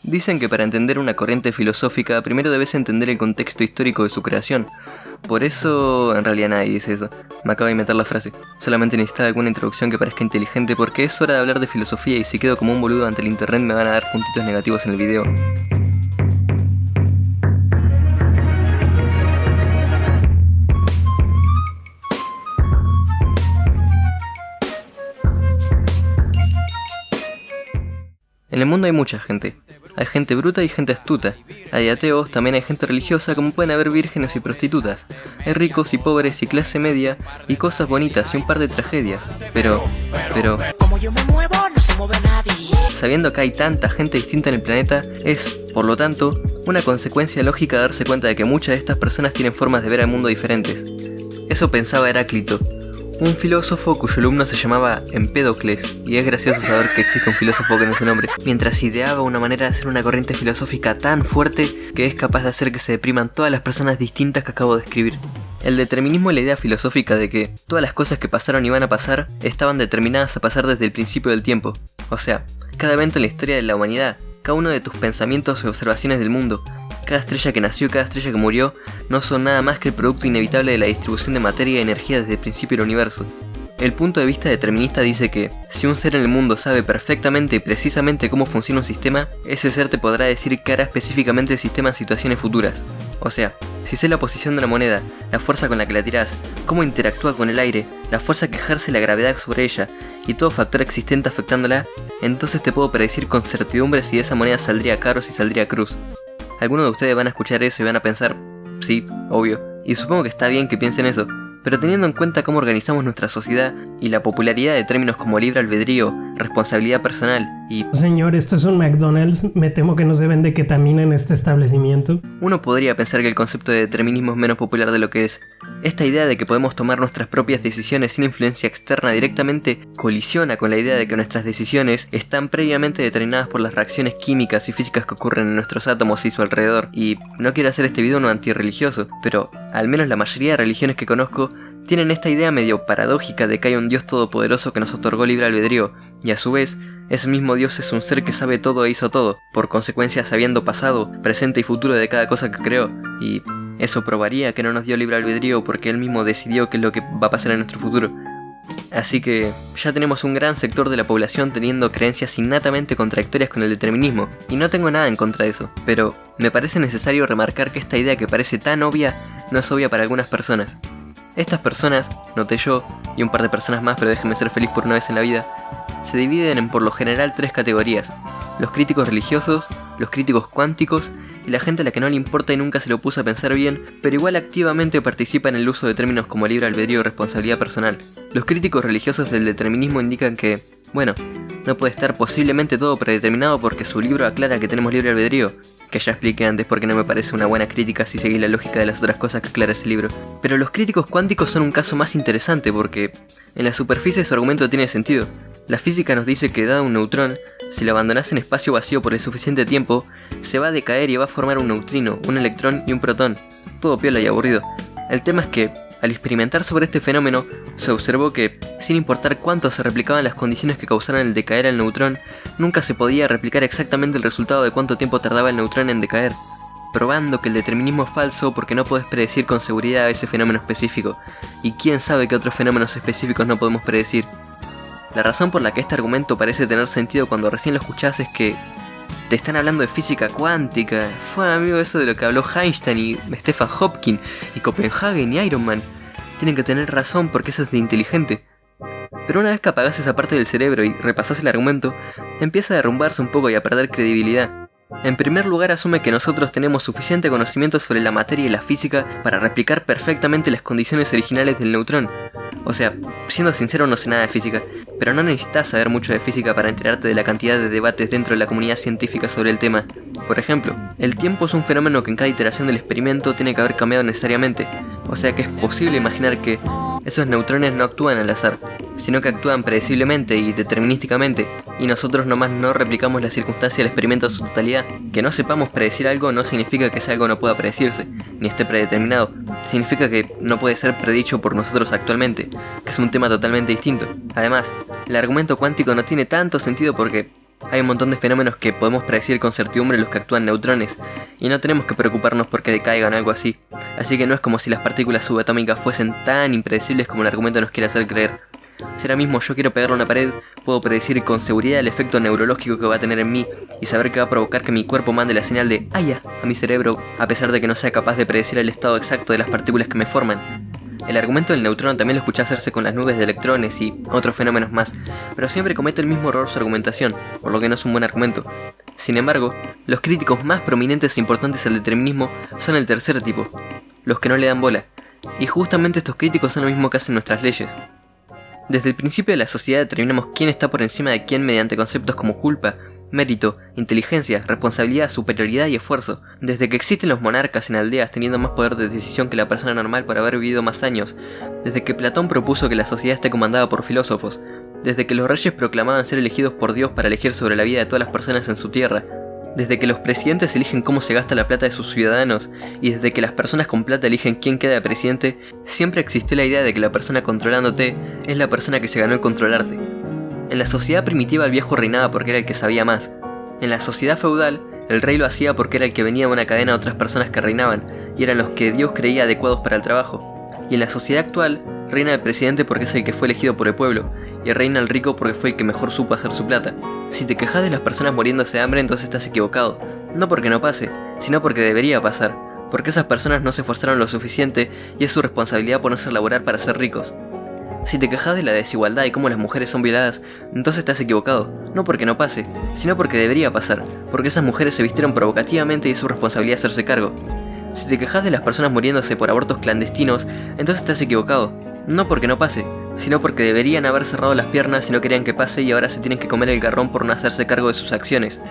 Dicen que para entender una corriente filosófica primero debes entender el contexto histórico de su creación. Por eso, en realidad nadie dice eso. Me acabo de inventar la frase. Solamente necesitaba alguna introducción que parezca inteligente porque es hora de hablar de filosofía y si quedo como un boludo ante el internet me van a dar puntitos negativos en el video. En el mundo hay mucha gente. Hay gente bruta y gente astuta. Hay ateos, también hay gente religiosa, como pueden haber vírgenes y prostitutas. Hay ricos y pobres y clase media, y cosas bonitas y un par de tragedias. Pero... Como yo me muevo, no se mueve nadie. Sabiendo que hay tanta gente distinta en el planeta, es, por lo tanto, una consecuencia lógica darse cuenta de que muchas de estas personas tienen formas de ver al mundo diferentes. Eso pensaba Heráclito, un filósofo cuyo alumno se llamaba Empédocles, y es gracioso saber que existe un filósofo con ese nombre, mientras ideaba una manera de hacer una corriente filosófica tan fuerte que es capaz de hacer que se depriman todas las personas distintas que acabo de escribir. El determinismo es la idea filosófica de que todas las cosas que pasaron y van a pasar estaban determinadas a pasar desde el principio del tiempo. O sea, cada evento en la historia de la humanidad, cada uno de tus pensamientos y observaciones del mundo, cada estrella que nació y cada estrella que murió no son nada más que el producto inevitable de la distribución de materia y energía desde el principio del universo. El punto de vista determinista dice que, si un ser en el mundo sabe perfectamente y precisamente cómo funciona un sistema, ese ser te podrá decir qué hará específicamente el sistema en situaciones futuras. O sea, si sé la posición de una moneda, la fuerza con la que la tirás, cómo interactúa con el aire, la fuerza que ejerce la gravedad sobre ella, y todo factor existente afectándola, entonces te puedo predecir con certidumbre si esa moneda saldría caro o si saldría cruz. Algunos de ustedes van a escuchar eso y van a pensar, sí, obvio, y supongo que está bien que piensen eso, pero teniendo en cuenta cómo organizamos nuestra sociedad y la popularidad de términos como libre albedrío, responsabilidad personal y... Señor, esto es un McDonald's, me temo que no se vende ketamina en este establecimiento. Uno podría pensar que el concepto de determinismo es menos popular de lo que es. Esta idea de que podemos tomar nuestras propias decisiones sin influencia externa directamente colisiona con la idea de que nuestras decisiones están previamente determinadas por las reacciones químicas y físicas que ocurren en nuestros átomos y su alrededor. Y no quiero hacer este video no antirreligioso, pero al menos la mayoría de religiones que conozco tienen esta idea medio paradójica de que hay un Dios todopoderoso que nos otorgó libre albedrío, y a su vez, ese mismo Dios es un ser que sabe todo e hizo todo, por consecuencia sabiendo pasado, presente y futuro de cada cosa que creó, y eso probaría que no nos dio libre albedrío porque él mismo decidió qué es lo que va a pasar en nuestro futuro. Así que ya tenemos un gran sector de la población teniendo creencias innatamente contradictorias con el determinismo, y no tengo nada en contra de eso, pero me parece necesario remarcar que esta idea que parece tan obvia, no es obvia para algunas personas. Estas personas, noté yo, y un par de personas más, pero déjenme ser feliz por una vez en la vida, se dividen en por lo general tres categorías: los críticos religiosos, los críticos cuánticos y la gente a la que no le importa y nunca se lo puso a pensar bien, pero igual activamente participa en el uso de términos como libre albedrío y responsabilidad personal. Los críticos religiosos del determinismo indican que, bueno, no puede estar posiblemente todo predeterminado porque su libro aclara que tenemos libre albedrío, que ya expliqué antes porque no me parece una buena crítica si seguís la lógica de las otras cosas que aclara ese libro. Pero los críticos cuánticos son un caso más interesante porque en la superficie su argumento tiene sentido. La física nos dice que dado un neutrón, si lo abandonas en espacio vacío por el suficiente tiempo, se va a decaer y va a formar un neutrino, un electrón y un protón. Todo piola y aburrido. El tema es que, al experimentar sobre este fenómeno, se observó que, sin importar cuánto se replicaban las condiciones que causaran el decaer al neutrón, nunca se podía replicar exactamente el resultado de cuánto tiempo tardaba el neutrón en decaer, probando que el determinismo es falso porque no podés predecir con seguridad ese fenómeno específico, y quién sabe qué otros fenómenos específicos no podemos predecir. La razón por la que este argumento parece tener sentido cuando recién lo escuchás es que te están hablando de física cuántica. Fue amigo eso de lo que habló Einstein y Stephen Hawking y Copenhagen y Iron Man. Tienen que tener razón porque eso es de inteligente. Pero una vez que apagás esa parte del cerebro y repasás el argumento, empieza a derrumbarse un poco y a perder credibilidad. En primer lugar, asume que nosotros tenemos suficiente conocimiento sobre la materia y la física para replicar perfectamente las condiciones originales del neutrón. O sea, siendo sincero, no sé nada de física, pero no necesitas saber mucho de física para enterarte de la cantidad de debates dentro de la comunidad científica sobre el tema. Por ejemplo, el tiempo es un fenómeno que en cada iteración del experimento tiene que haber cambiado necesariamente, o sea que es posible imaginar que esos neutrones no actúan al azar, sino que actúan predeciblemente y determinísticamente, y nosotros nomás no replicamos la circunstancia del experimento en su totalidad. Que no sepamos predecir algo no significa que ese algo no pueda predecirse, ni esté predeterminado, significa que no puede ser predicho por nosotros actualmente, que es un tema totalmente distinto. Además, el argumento cuántico no tiene tanto sentido porque Hay un montón de fenómenos que podemos predecir con certidumbre los que actúan neutrones, y no tenemos que preocuparnos porque decaigan o algo así, así que no es como si las partículas subatómicas fuesen tan impredecibles como el argumento nos quiere hacer creer. Si ahora mismo yo quiero pegarle a una pared, puedo predecir con seguridad el efecto neurológico que va a tener en mí y saber que va a provocar que mi cuerpo mande la señal de ¡Aya! A mi cerebro, a pesar de que no sea capaz de predecir el estado exacto de las partículas que me forman. El argumento del neutrón también lo escuché hacerse con las nubes de electrones y otros fenómenos más, pero siempre comete el mismo error su argumentación, por lo que no es un buen argumento. Sin embargo, los críticos más prominentes e importantes al determinismo son el tercer tipo, los que no le dan bola, y justamente estos críticos son lo mismo que hacen nuestras leyes. Desde el principio de la sociedad determinamos quién está por encima de quién mediante conceptos como culpa, mérito, inteligencia, responsabilidad, superioridad y esfuerzo. Desde que existen los monarcas en aldeas teniendo más poder de decisión que la persona normal por haber vivido más años, desde que Platón propuso que la sociedad esté comandada por filósofos, desde que los reyes proclamaban ser elegidos por Dios para elegir sobre la vida de todas las personas en su tierra, desde que los presidentes eligen cómo se gasta la plata de sus ciudadanos y desde que las personas con plata eligen quién queda de presidente, siempre existió la idea de que la persona controlándote es la persona que se ganó el controlarte. En la sociedad primitiva el viejo reinaba porque era el que sabía más. En la sociedad feudal, el rey lo hacía porque era el que venía de una cadena de otras personas que reinaban y eran los que Dios creía adecuados para el trabajo. Y en la sociedad actual, reina el presidente porque es el que fue elegido por el pueblo y reina el rico porque fue el que mejor supo hacer su plata. Si te quejas de las personas muriéndose de hambre, entonces estás equivocado. No porque no pase, sino porque debería pasar. Porque esas personas no se esforzaron lo suficiente y es su responsabilidad ponerse a laburar para ser ricos. Si te quejas de la desigualdad y cómo las mujeres son violadas, entonces estás equivocado. No porque no pase, sino porque debería pasar. Porque esas mujeres se vistieron provocativamente y es su responsabilidad hacerse cargo. Si te quejas de las personas muriéndose por abortos clandestinos, entonces estás equivocado. No porque no pase, sino porque deberían haber cerrado las piernas y no querían que pase y ahora se tienen que comer el garrón por no hacerse cargo de sus acciones.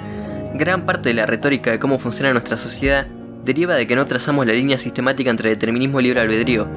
Gran parte de la retórica de cómo funciona nuestra sociedad deriva de que no trazamos la línea sistemática entre determinismo y libre albedrío.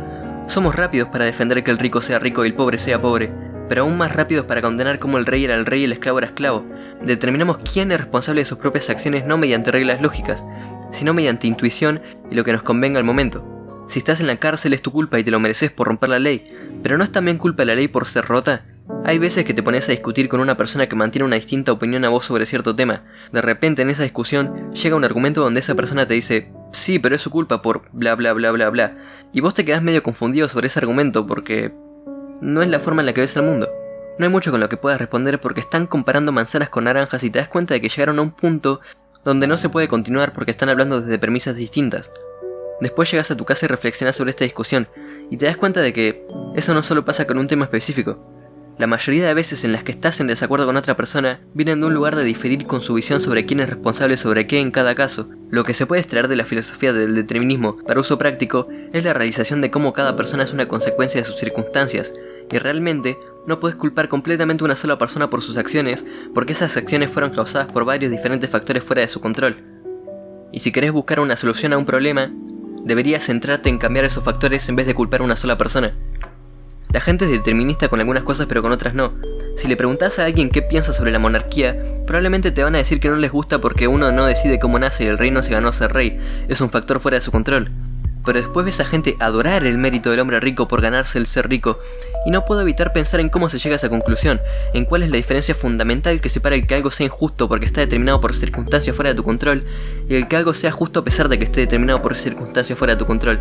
Somos rápidos para defender que el rico sea rico y el pobre sea pobre, pero aún más rápidos para condenar cómo el rey era el rey y el esclavo era esclavo. Determinamos quién es responsable de sus propias acciones no mediante reglas lógicas, sino mediante intuición y lo que nos convenga al momento. Si estás en la cárcel es tu culpa y te lo mereces por romper la ley, pero ¿no es también culpa de la ley por ser rota? Hay veces que te pones a discutir con una persona que mantiene una distinta opinión a vos sobre cierto tema. De repente en esa discusión llega un argumento donde esa persona te dice sí, pero es su culpa por bla bla bla bla bla. Y vos te quedás medio confundido sobre ese argumento porque no es la forma en la que ves el mundo. No hay mucho con lo que puedas responder porque están comparando manzanas con naranjas y te das cuenta de que llegaron a un punto donde no se puede continuar porque están hablando desde premisas distintas. Después llegas a tu casa y reflexionas sobre esta discusión y te das cuenta de que eso no solo pasa con un tema específico. La mayoría de veces en las que estás en desacuerdo con otra persona vienen de un lugar de diferir con su visión sobre quién es responsable sobre qué en cada caso. Lo que se puede extraer de la filosofía del determinismo para uso práctico es la realización de cómo cada persona es una consecuencia de sus circunstancias, y realmente no puedes culpar completamente a una sola persona por sus acciones porque esas acciones fueron causadas por varios diferentes factores fuera de su control. Y si querés buscar una solución a un problema, deberías centrarte en cambiar esos factores en vez de culpar a una sola persona. La gente es determinista con algunas cosas pero con otras no. Si le preguntás a alguien qué piensa sobre la monarquía, probablemente te van a decir que no les gusta porque uno no decide cómo nace y el rey no se ganó ser rey, es un factor fuera de su control. Pero después ves a gente adorar el mérito del hombre rico por ganarse el ser rico, y no puedo evitar pensar en cómo se llega a esa conclusión, en cuál es la diferencia fundamental que separa el que algo sea injusto porque está determinado por circunstancias fuera de tu control, y el que algo sea justo a pesar de que esté determinado por circunstancias fuera de tu control.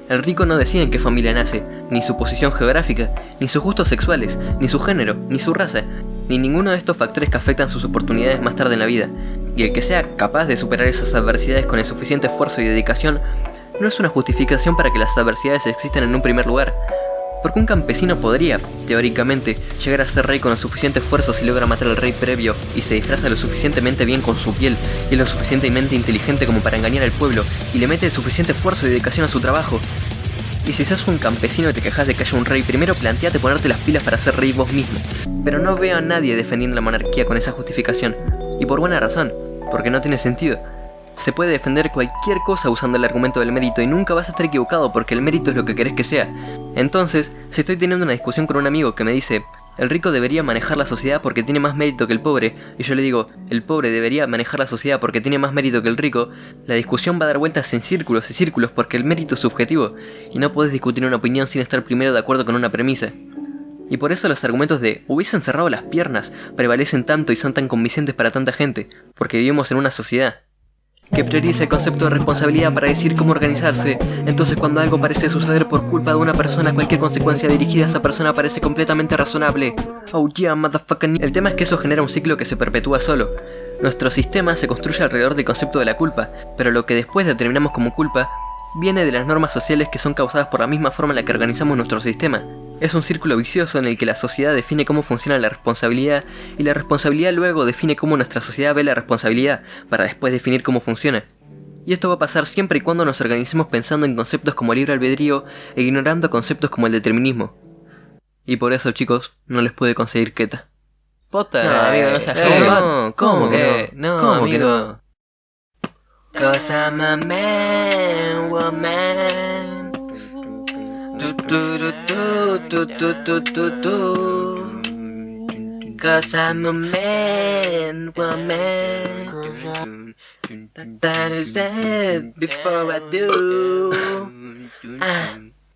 El rico no decide en qué familia nace, ni su posición geográfica, ni sus gustos sexuales, ni su género, ni su raza, ni ninguno de estos factores que afectan sus oportunidades más tarde en la vida, y el que sea capaz de superar esas adversidades con el suficiente esfuerzo y dedicación no es una justificación para que las adversidades existan en un primer lugar, porque un campesino podría, teóricamente, llegar a ser rey con el suficiente esfuerzo si logra matar al rey previo y se disfraza lo suficientemente bien con su piel y es lo suficientemente inteligente como para engañar al pueblo y le mete el suficiente esfuerzo y dedicación a su trabajo. Y si sos un campesino y te quejas de que haya un rey, primero planteate ponerte las pilas para ser rey vos mismo. Pero no veo a nadie defendiendo la monarquía con esa justificación, y por buena razón, porque no tiene sentido. Se puede defender cualquier cosa usando el argumento del mérito y nunca vas a estar equivocado porque el mérito es lo que querés que sea. Entonces, si estoy teniendo una discusión con un amigo que me dice el rico debería manejar la sociedad porque tiene más mérito que el pobre, y yo le digo el pobre debería manejar la sociedad porque tiene más mérito que el rico, la discusión va a dar vueltas en círculos y círculos porque el mérito es subjetivo y no podés discutir una opinión sin estar primero de acuerdo con una premisa. Y por eso los argumentos de hubiesen cerrado las piernas prevalecen tanto y son tan convincentes para tanta gente, porque vivimos en una sociedad que prioriza el concepto de responsabilidad para decir cómo organizarse. Entonces cuando algo parece suceder por culpa de una persona, cualquier consecuencia dirigida a esa persona parece completamente razonable. Oh yeah, motherfucking. El tema es que eso genera un ciclo que se perpetúa solo. Nuestro sistema se construye alrededor del concepto de la culpa, pero lo que después determinamos como culpa viene de las normas sociales que son causadas por la misma forma en la que organizamos nuestro sistema. Es un círculo vicioso en el que la sociedad define cómo funciona la responsabilidad y la responsabilidad luego define cómo nuestra sociedad ve la responsabilidad para después definir cómo funciona. Y esto va a pasar siempre y cuando nos organicemos pensando en conceptos como el libre albedrío e ignorando conceptos como el determinismo. Y por eso, chicos, no les pude conseguir queta. Posta, no, amigo, no seas no, ¿cómo que no? ¿Cómo amigo? que no? 'Cause I'm a man, woman. Du, du, du, du, du, du, du, du. 'Cause I'm a man, woman. That is it before I do.